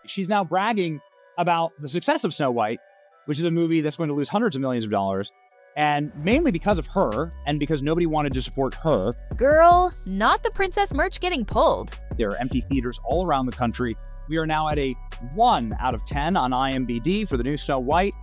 she's now bragging about the success of Snow White, which is a movie that's going to lose hundreds of millions of dollars. And mainly because of her, and because nobody wanted to support her. Girl, not the princess merch getting pulled. There are empty theaters all around the country. We are now at a 1 out of 10 on IMDb for the new Snow White,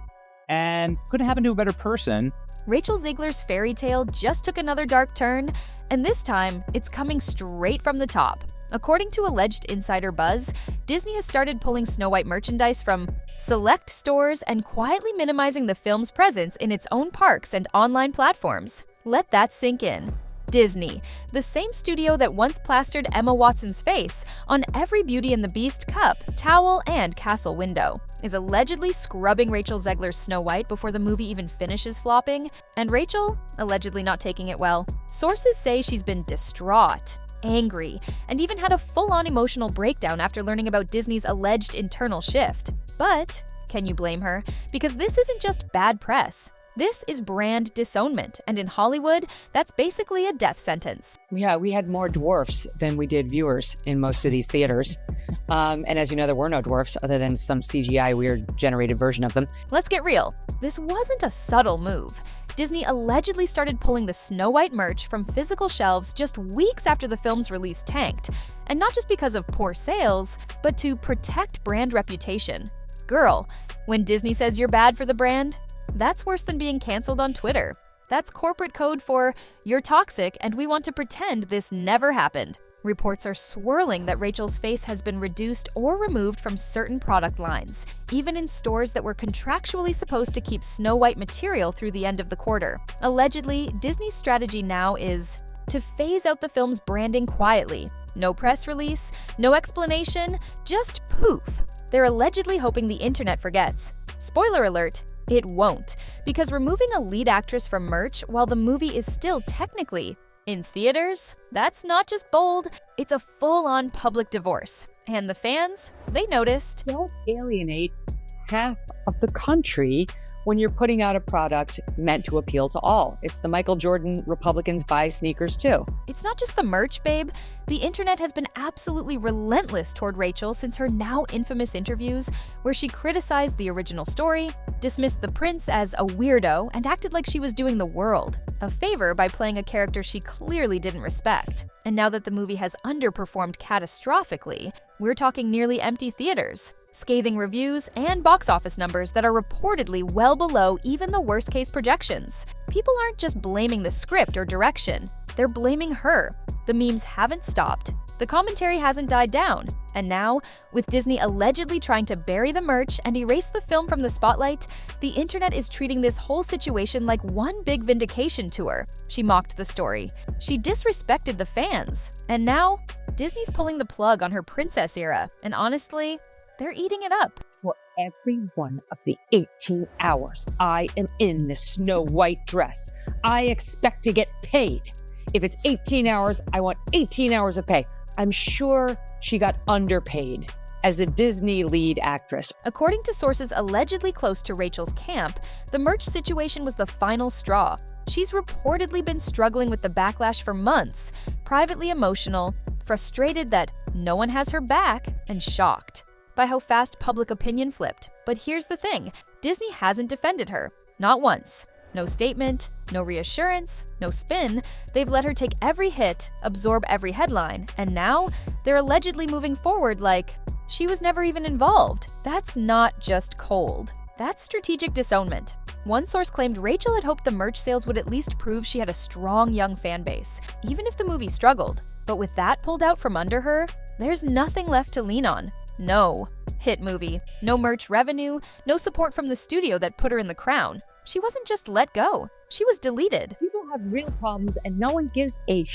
and couldn't happen to a better person. Rachel Zegler's fairy tale just took another dark turn, and this time, it's coming straight from the top. According to alleged insider buzz, Disney has started pulling Snow White merchandise from select stores and quietly minimizing the film's presence in its own parks and online platforms. Let that sink in. Disney, the same studio that once plastered Emma Watson's face on every Beauty and the Beast cup, towel, and castle window, is allegedly scrubbing Rachel Zegler's Snow White before the movie even finishes flopping, and Rachel allegedly not taking it well. Sources say she's been distraught, angry, and even had a full-on emotional breakdown after learning about Disney's alleged internal shift. But can you blame her? Because this isn't just bad press. This is brand disownment, and in Hollywood, that's basically a death sentence. Yeah, we had more dwarfs than we did viewers in most of these theaters. And as you know, there were no dwarfs other than some CGI weird generated version of them. Let's get real. This wasn't a subtle move. Disney allegedly started pulling the Snow White merch from physical shelves just weeks after the film's release tanked. And not just because of poor sales, but to protect brand reputation. Girl, when Disney says you're bad for the brand, that's worse than being canceled on Twitter. That's corporate code for, you're toxic and we want to pretend this never happened. Reports are swirling that Rachel's face has been reduced or removed from certain product lines, even in stores that were contractually supposed to keep Snow White material through the end of the quarter. Allegedly, Disney's strategy now is to phase out the film's branding quietly. No press release, no explanation, just poof. They're allegedly hoping the internet forgets. Spoiler alert, it won't, because removing a lead actress from merch while the movie is still technically in theaters, that's not just bold, it's a full-on public divorce. And the fans, they noticed. Don't alienate half of the country when you're putting out a product meant to appeal to all. It's the Michael Jordan Republicans buy sneakers too. It's not just the merch, babe. The internet has been absolutely relentless toward Rachel since her now infamous interviews, where she criticized the original story, dismissed the prince as a weirdo, and acted like she was doing the world a favor by playing a character she clearly didn't respect. And now that the movie has underperformed catastrophically, we're talking nearly empty theaters, scathing reviews, and box office numbers that are reportedly well below even the worst-case projections. People aren't just blaming the script or direction, they're blaming her. The memes haven't stopped, the commentary hasn't died down, and now, with Disney allegedly trying to bury the merch and erase the film from the spotlight, the internet is treating this whole situation like one big vindication tour. She mocked the story, she disrespected the fans, and now, Disney's pulling the plug on her princess era, and honestly, they're eating it up. For every one of the 18 hours I am in this Snow White dress, I expect to get paid. If it's 18 hours, I want 18 hours of pay. I'm sure she got underpaid as a Disney lead actress. According to sources allegedly close to Rachel's camp, the merch situation was the final straw. She's reportedly been struggling with the backlash for months, privately emotional, frustrated that no one has her back, and shocked by how fast public opinion flipped. But here's the thing, Disney hasn't defended her, not once. No statement, no reassurance, no spin. They've let her take every hit, absorb every headline, and now they're allegedly moving forward like she was never even involved. That's not just cold. That's strategic disownment. One source claimed Rachel had hoped the merch sales would at least prove she had a strong young fan base, even if the movie struggled. But with that pulled out from under her, there's nothing left to lean on. No hit movie, no merch revenue, no support from the studio that put her in the crown. She wasn't just let go, she was deleted. People have real problems and no one gives a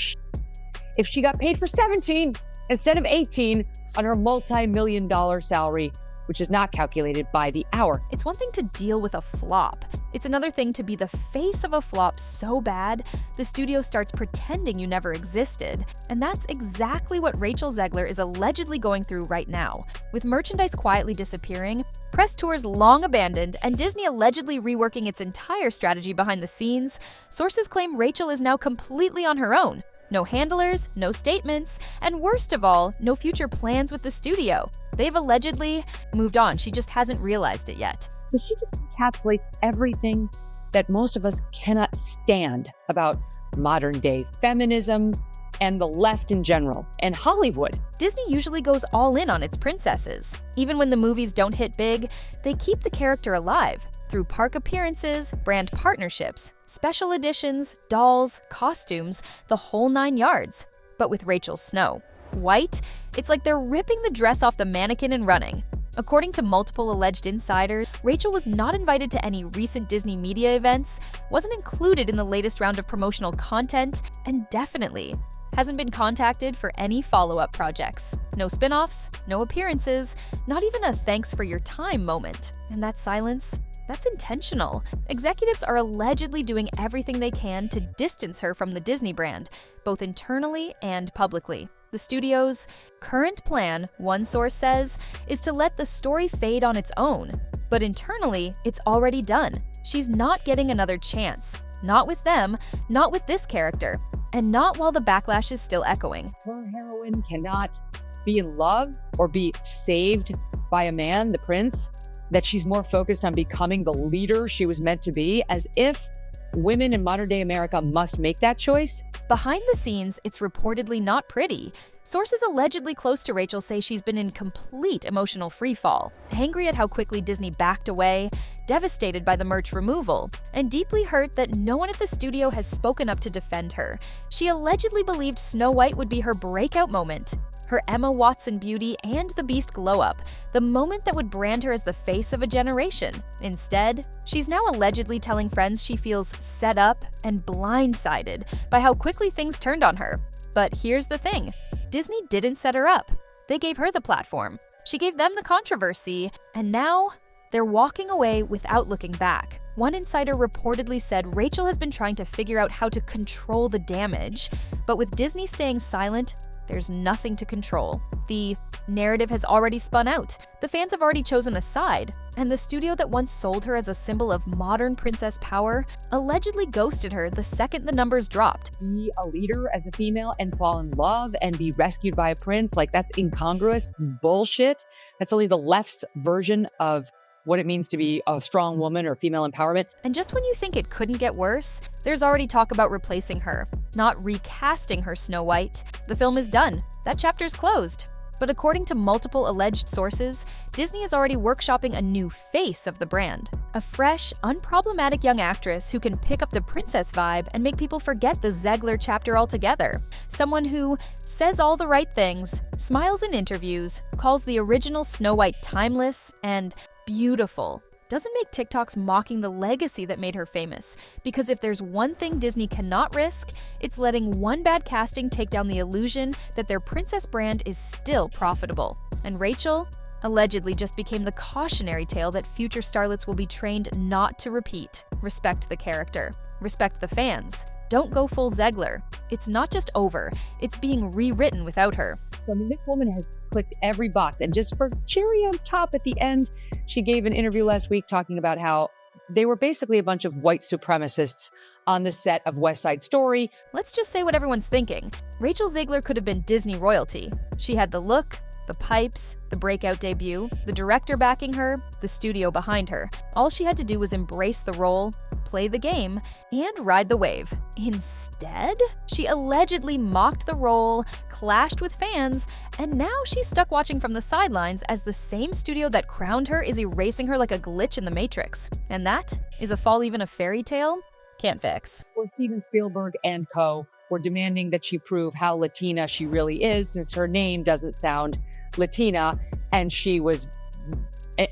if she got paid for 17 instead of 18 on her multi-million-dollar salary, which is not calculated by the hour. It's one thing to deal with a flop. It's another thing to be the face of a flop so bad, the studio starts pretending you never existed. And that's exactly what Rachel Zegler is allegedly going through right now. With merchandise quietly disappearing, press tours long abandoned, and Disney allegedly reworking its entire strategy behind the scenes, sources claim Rachel is now completely on her own. No handlers, no statements, and worst of all, no future plans with the studio. They've allegedly moved on, she just hasn't realized it yet. So she just encapsulates everything that most of us cannot stand about modern day feminism and the left in general, and Hollywood. Disney usually goes all in on its princesses. Even when the movies don't hit big, they keep the character alive through park appearances, brand partnerships, special editions, dolls, costumes, the whole 9 yards. But with Rachel Snow, white, it's like they're ripping the dress off the mannequin and running. According to multiple alleged insiders, Rachel was not invited to any recent Disney media events, wasn't included in the latest round of promotional content, and definitely hasn't been contacted for any follow-up projects. No spin-offs, no appearances, not even a thanks for your time moment. And that silence, that's intentional. Executives are allegedly doing everything they can to distance her from the Disney brand, both internally and publicly. The studio's current plan, one source says, is to let the story fade on its own. But internally, it's already done. She's not getting another chance. Not with them, not with this character, and not while the backlash is still echoing. Her heroine cannot be in love or be saved by a man, the prince, that she's more focused on becoming the leader she was meant to be, as if women in modern day America must make that choice. Behind the scenes, it's reportedly not pretty. Sources allegedly close to Rachel say she's been in complete emotional freefall, angry at how quickly Disney backed away, devastated by the merch removal, and deeply hurt that no one at the studio has spoken up to defend her. She allegedly believed Snow White would be her breakout moment, her Emma Watson beauty and the Beast glow-up, the moment that would brand her as the face of a generation. Instead, she's now allegedly telling friends she feels set up and blindsided by how quickly things turned on her. But here's the thing, Disney didn't set her up. They gave her the platform. She gave them the controversy, and now they're walking away without looking back. One insider reportedly said Rachel has been trying to figure out how to control the damage, but with Disney staying silent, there's nothing to control. The narrative has already spun out. The fans have already chosen a side, and the studio that once sold her as a symbol of modern princess power allegedly ghosted her the second the numbers dropped. Be a leader as a female and fall in love and be rescued by a prince, like that's incongruous bullshit. That's only the left's version of what it means to be a strong woman or female empowerment. And just when you think it couldn't get worse, there's already talk about replacing her, not recasting her Snow White. The film is done. That chapter's closed. But according to multiple alleged sources, Disney is already workshopping a new face of the brand. A fresh, unproblematic young actress who can pick up the princess vibe and make people forget the Zegler chapter altogether. Someone who says all the right things, smiles in interviews, calls the original Snow White timeless and beautiful. Doesn't make TikToks mocking the legacy that made her famous. Because if there's one thing Disney cannot risk, it's letting one bad casting take down the illusion that their princess brand is still profitable. And Rachel allegedly just became the cautionary tale that future starlets will be trained not to repeat. Respect the character. Respect the fans. Don't go full Zegler. It's not just over, it's being rewritten without her. I mean, this woman has clicked every box. And just for cherry on top at the end, she gave an interview last week talking about how they were basically a bunch of white supremacists on the set of West Side Story. Let's just say what everyone's thinking. Rachel Zegler could have been Disney royalty. She had the look, the pipes, the breakout debut, the director backing her, the studio behind her. All she had to do was embrace the role, play the game, and ride the wave. Instead, she allegedly mocked the role, clashed with fans, and now she's stuck watching from the sidelines as the same studio that crowned her is erasing her like a glitch in the Matrix. And that is a fall even a fairy tale can't fix. Or Steven Spielberg and co. were demanding that she prove how Latina she really is, since her name doesn't sound Latina, and she was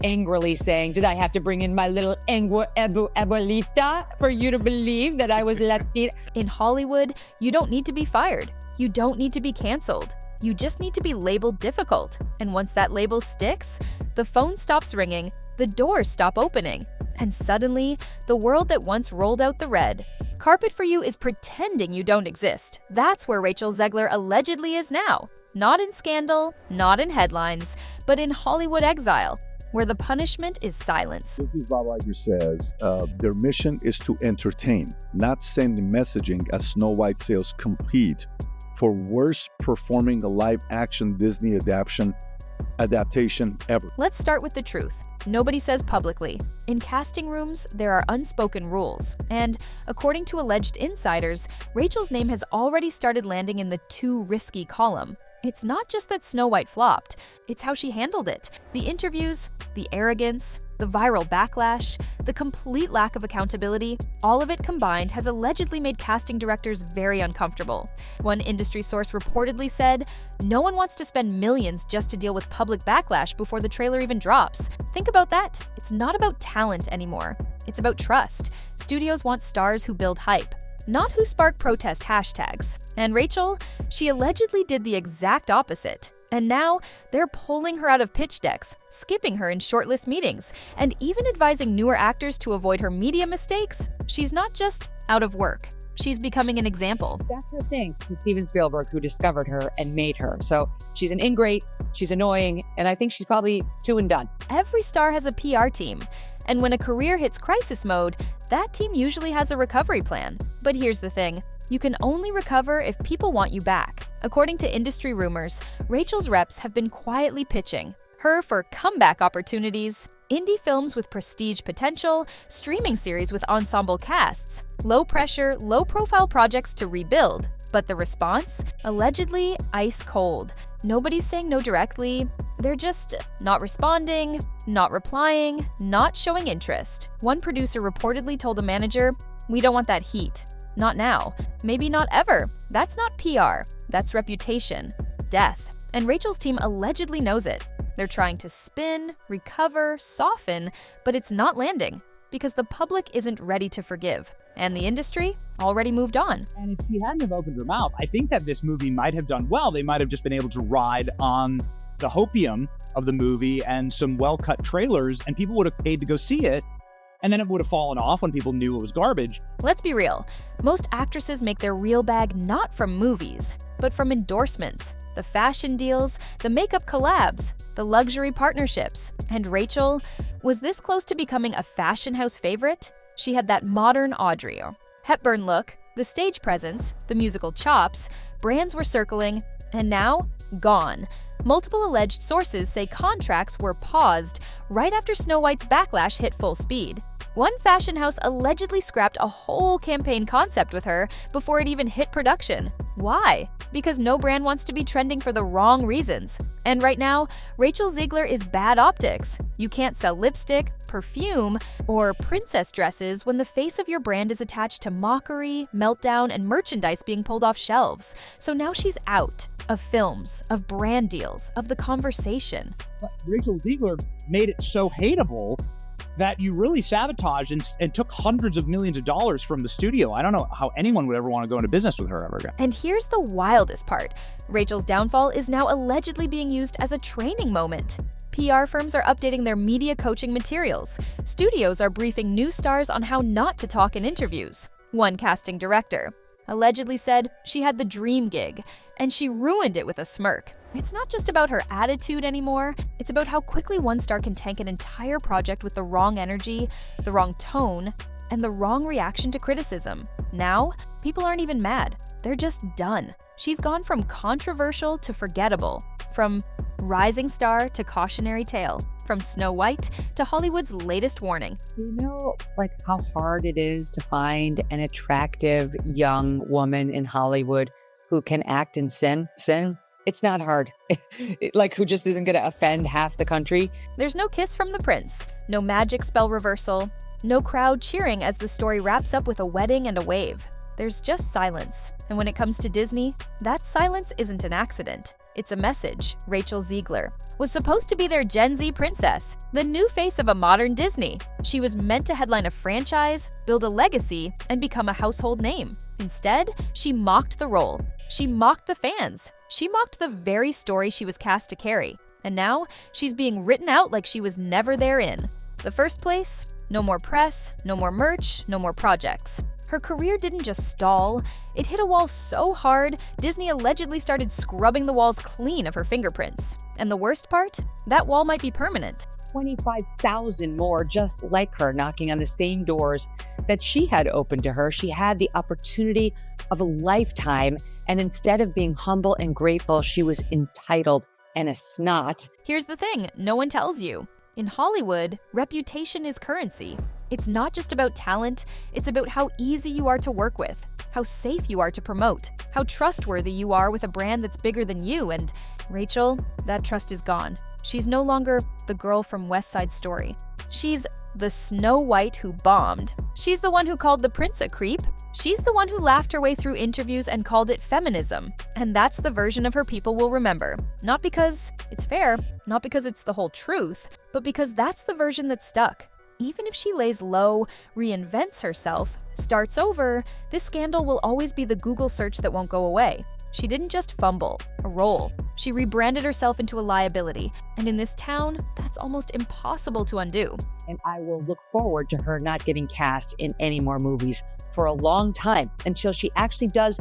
angrily saying, did I have to bring in my little abuelita for you to believe that I was Latina? In Hollywood, you don't need to be fired. You don't need to be canceled. You just need to be labeled difficult. And once that label sticks, the phone stops ringing, the doors stop opening, and suddenly, the world that once rolled out the red carpet for you is pretending you don't exist. That's where Rachel Zegler allegedly is now. Not in scandal, not in headlines, but in Hollywood exile. where the punishment is silence. This is Bob Iger says, their mission is to entertain, not send messaging as Snow White sales compete for worst performing live-action Disney adaptation ever. Let's start with the truth. Nobody says publicly. In casting rooms, there are unspoken rules. And according to alleged insiders, Rachel's name has already started landing in the too risky column. It's not just that Snow White flopped, it's how she handled it. The interviews, the arrogance, the viral backlash, the complete lack of accountability, all of it combined has allegedly made casting directors very uncomfortable. One industry source reportedly said, "No one wants to spend millions just to deal with public backlash before the trailer even drops." Think about that. It's not about talent anymore. It's about trust. Studios want stars who build hype, not who spark protest hashtags. And Rachel, she allegedly did the exact opposite. And now, they're pulling her out of pitch decks, skipping her in shortlist meetings, and even advising newer actors to avoid her media mistakes. She's not just out of work. She's becoming an example. That's her thanks to Steven Spielberg, who discovered her and made her. So she's an ingrate, she's annoying, and I think she's probably 2 and done. Every star has a PR team. And when a career hits crisis mode, that team usually has a recovery plan. But here's the thing. You can only recover if people want you back. According to industry rumors, Rachel's reps have been quietly pitching her for comeback opportunities, indie films with prestige potential, streaming series with ensemble casts, low-pressure, low-profile projects to rebuild. But the response? Allegedly ice cold. Nobody's saying no directly. They're just not responding, not replying, not showing interest. One producer reportedly told a manager, "We don't want that heat. Not now. Maybe not ever. That's not PR. That's reputation. Death." And Rachel's team allegedly knows it. They're trying to spin, recover, soften, but it's not landing because the public isn't ready to forgive. And the industry already moved on. And if she hadn't have opened her mouth, I think that this movie might have done well. They might have just been able to ride on the hopium of the movie and some well-cut trailers, and people would have paid to go see it. And then it would have fallen off when people knew it was garbage. Let's be real. Most actresses make their real bag not from movies, but from endorsements, the fashion deals, the makeup collabs, the luxury partnerships. And Rachel was this close to becoming a fashion house favorite. She had that modern Audrey Hepburn look, the stage presence, the musical chops, brands were circling, and now, gone. Multiple alleged sources say contracts were paused right after Snow White's backlash hit full speed. One fashion house allegedly scrapped a whole campaign concept with her before it even hit production. Why? Because no brand wants to be trending for the wrong reasons. And right now, Rachel Zegler is bad optics. You can't sell lipstick, perfume, or princess dresses when the face of your brand is attached to mockery, meltdown, and merchandise being pulled off shelves. So now she's out of films, of brand deals, of the conversation. But Rachel Zegler made it so hateable that you really sabotaged and took hundreds of millions of dollars from the studio. I don't know how anyone would ever want to go into business with her ever again. And here's the wildest part. Rachel's downfall is now allegedly being used as a training moment. PR firms are updating their media coaching materials. Studios are briefing new stars on how not to talk in interviews. One casting director allegedly said she had the dream gig, and she ruined it with a smirk. It's not just about her attitude anymore, it's about how quickly one star can tank an entire project with the wrong energy, the wrong tone, and the wrong reaction to criticism. Now, people aren't even mad, they're just done. She's gone from controversial to forgettable, from rising star to cautionary tale, from Snow White to Hollywood's latest warning. You know, how hard it is to find an attractive young woman in Hollywood who can act and sing? It's not hard. Who just isn't going to offend half the country. There's no kiss from the prince, no magic spell reversal, no crowd cheering as the story wraps up with a wedding and a wave. There's just silence. And when it comes to Disney, that silence isn't an accident. It's a message. Rachel Zegler was supposed to be their Gen Z princess, the new face of a modern Disney. She was meant to headline a franchise, build a legacy, and become a household name. Instead, she mocked the role. She mocked the fans. She mocked the very story she was cast to carry. And now, she's being written out like she was never therein. The first place? No more press, no more merch, no more projects. Her career didn't just stall, it hit a wall so hard, Disney allegedly started scrubbing the walls clean of her fingerprints. And the worst part? That wall might be permanent. 25,000 more just like her knocking on the same doors that she had opened to her. She had the opportunity of a lifetime, and instead of being humble and grateful, she was entitled and a snot. Here's the thing no one tells you. In Hollywood, reputation is currency. It's not just about talent, it's about how easy you are to work with, how safe you are to promote, how trustworthy you are with a brand that's bigger than you. And Rachel, that trust is gone. She's no longer the girl from West Side Story. She's the Snow White who bombed. She's the one who called the prince a creep. She's the one who laughed her way through interviews and called it feminism. And that's the version of her people will remember. Not because it's fair, not because it's the whole truth, but because that's the version that stuck. Even if she lays low, reinvents herself, starts over, this scandal will always be the Google search that won't go away. She didn't just fumble a role. She rebranded herself into a liability. And in this town, that's almost impossible to undo. And I will look forward to her not getting cast in any more movies for a long time until she actually does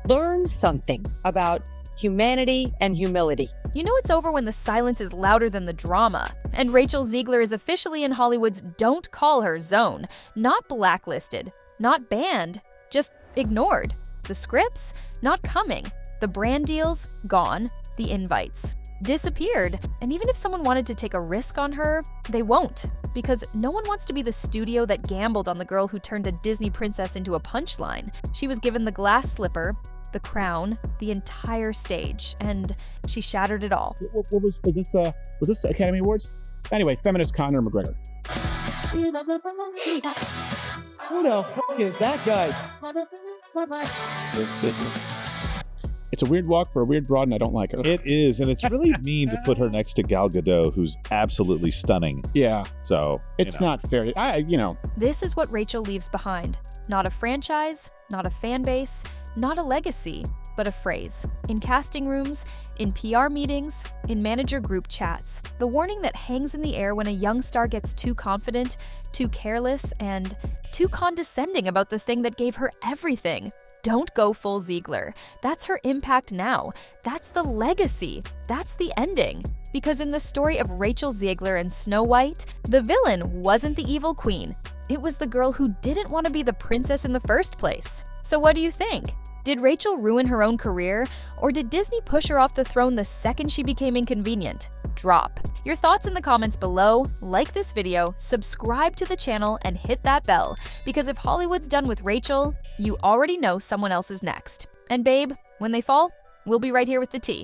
learn something about humanity and humility. You know it's over when the silence is louder than the drama. And Rachel Zegler is officially in Hollywood's don't call her zone. Not blacklisted, not banned, just ignored. The scripts? Not coming. The brand deals? Gone. The invites? Disappeared. And even if someone wanted to take a risk on her, they won't. Because no one wants to be the studio that gambled on the girl who turned a Disney princess into a punchline. She was given the glass slipper, the crown, the entire stage, and she shattered it all. What was this Academy Awards? Anyway, feminist Conor McGregor. Who the fuck is that guy? It's a weird walk for a weird broad, and I don't like her. It is, and it's really mean to put her next to Gal Gadot, who's absolutely stunning. Yeah, So it's not fair. This is what Rachel leaves behind. Not a franchise, not a fan base, not a legacy, but a phrase. In casting rooms, in PR meetings, in manager group chats. The warning that hangs in the air when a young star gets too confident, too careless, and too condescending about the thing that gave her everything. Don't go full Zegler. That's her impact now. That's the legacy. That's the ending. Because in the story of Rachel Zegler and Snow White, the villain wasn't the evil queen. It was the girl who didn't want to be the princess in the first place. So what do you think? Did Rachel ruin her own career, or did Disney push her off the throne the second she became inconvenient? Drop your thoughts in the comments below, like this video, subscribe to the channel, and hit that bell, because if Hollywood's done with Rachel, you already know someone else is next. And babe, when they fall, we'll be right here with the tea.